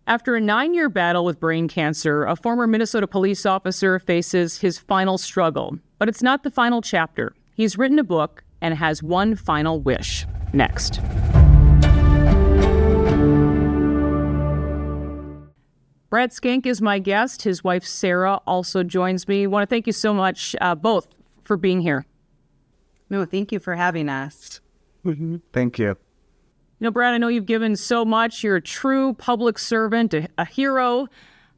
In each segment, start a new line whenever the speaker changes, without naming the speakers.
After a 9-year battle with brain cancer, a former Minnesota police officer faces his final struggle. But it's not the final chapter. He's written a book and has one final wish. Next. Brad Schenck is my guest. His wife, Sarah, also joins me. I want to thank you so much, both, for being here.
No, thank you for having us.
Thank you.
You know, Brad, I know you've given so much. You're a true public servant, a hero.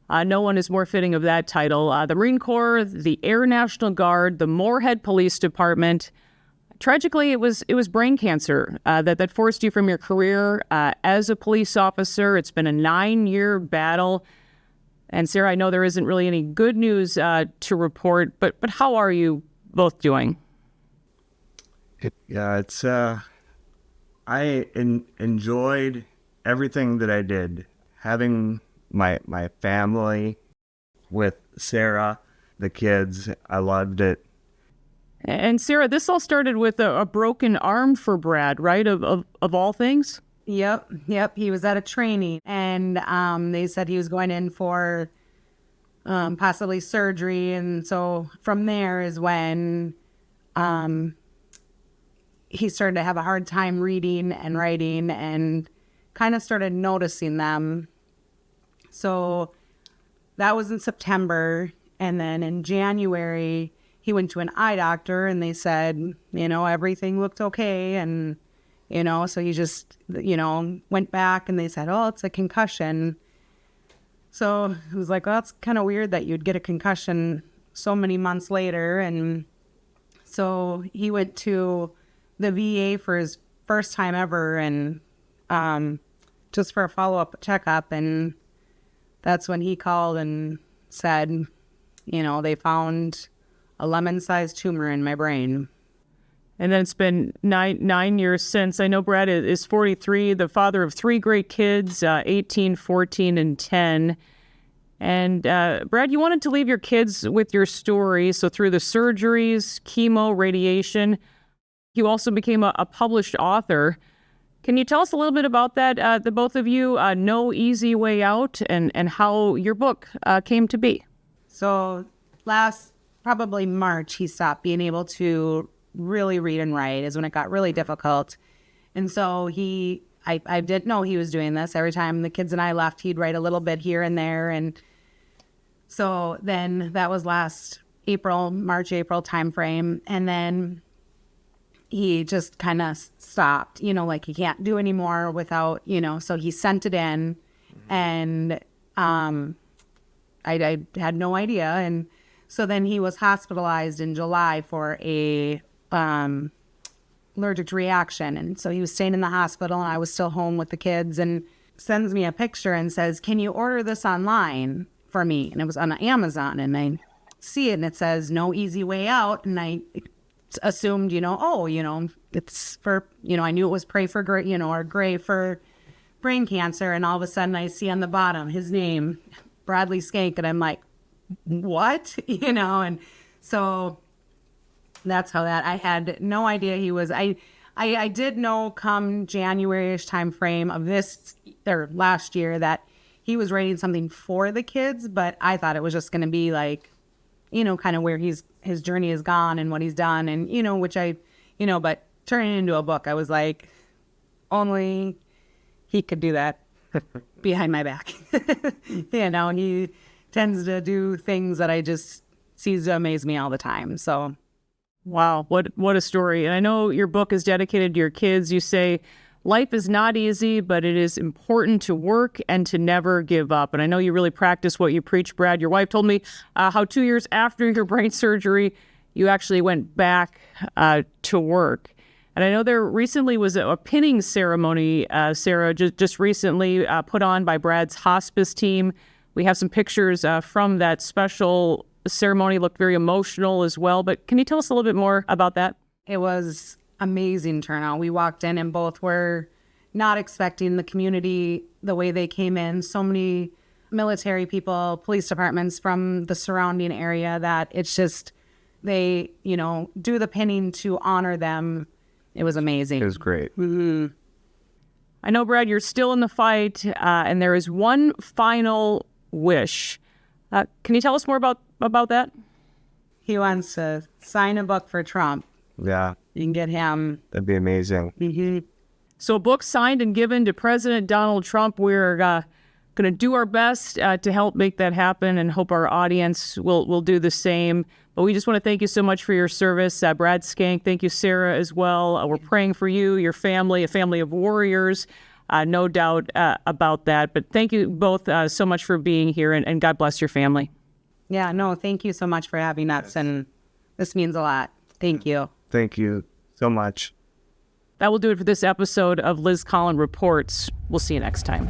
No one is more fitting of that title. The Marine Corps, the Air National Guard, the Moorhead Police Department. Tragically, it was brain cancer that forced you from your career as a police officer. It's been a 9-year battle. And Sarah, I know there isn't really any good news to report, but how are you both doing?
I enjoyed everything that I did. Having my family with Sarah, the kids, I loved it.
And Sarah, this all started with a broken arm for Brad, right? Of all things?
Yep. He was at a training, and they said he was going in for possibly surgery. And so from there is when he started to have a hard time reading and writing and kind of started noticing them. So that was in September. And then in January, he went to an eye doctor and they said, everything looked okay. And, so he just, went back and they said, oh, it's a concussion. So it was like, well, that's kind of weird that you'd get a concussion so many months later. And so he went to the VA for his first time ever and just for a follow-up checkup. And that's when he called and said, they found a lemon-sized tumor in my brain.
And then it's been nine years since. I know Brad is 43, the father of 3 great kids, 18, 14, and 10. And Brad, you wanted to leave your kids with your story. So through the surgeries, chemo, radiation, you also became a published author. Can you tell us a little bit about that, the both of you, No Easy Way Out, and how your book came to be?
So last, probably March, he stopped being able to really read and write, is when it got really difficult. And so I didn't know he was doing this. Every time the kids and I left, he'd write a little bit here and there. And so then that was last March, April timeframe. And then he just kind of stopped, like he can't do anymore without, so he sent it in and I had no idea. And so then he was hospitalized in July for a allergic reaction. And so he was staying in the hospital and I was still home with the kids, and sends me a picture and says, can you order this online for me? And it was on Amazon, and I see it and it says No Easy Way Out. And I assumed, it's for, I knew it was pray for, or gray for brain cancer. And all of a sudden I see on the bottom his name, Bradley Schenck. And I'm like, what? And so that's how that, I had no idea he was, I did know come January-ish time frame of last year that he was writing something for the kids, but I thought it was just going to be like, kind of where his journey has gone and what he's done. And, which but turning it into a book, I was like, only he could do that behind my back. He tends to do things that I just sees to amaze me all the time. So.
Wow, what a story. And I know your book is dedicated to your kids. You say, life is not easy, but it is important to work and to never give up. And I know you really practice what you preach, Brad. Your wife told me how 2 years after your brain surgery, you actually went back to work. And I know there recently was a pinning ceremony, Sarah, just recently put on by Brad's hospice team. We have some pictures from that special ceremony. Looked very emotional as well. But can you tell us a little bit more about that?
It was amazing turnout. We walked in and both were not expecting the community the way they came in. So many military people, police departments from the surrounding area that it's just, they, do the pinning to honor them. It was amazing.
It was great.
Mm-hmm.
I know, Brad, you're still in the fight, and there is one final wish. Can you tell us more about that?
He wants to sign a book for Trump.
Yeah,
You can get him.
that'd be amazing.
So a book signed and given to President Donald Trump. We're going to do our best to help make that happen and hope our audience will do the same. But we just want to thank you so much for your service. Brad Schenck, thank you, Sarah, as well. We're praying for you, your family, a family of warriors, no doubt about that. But thank you both so much for being here, and God bless your family.
Yeah, no, thank you so much for having us. And this means a lot. Thank you.
Thank you so much.
That will do it for this episode of Liz Collin Reports. We'll see you next time.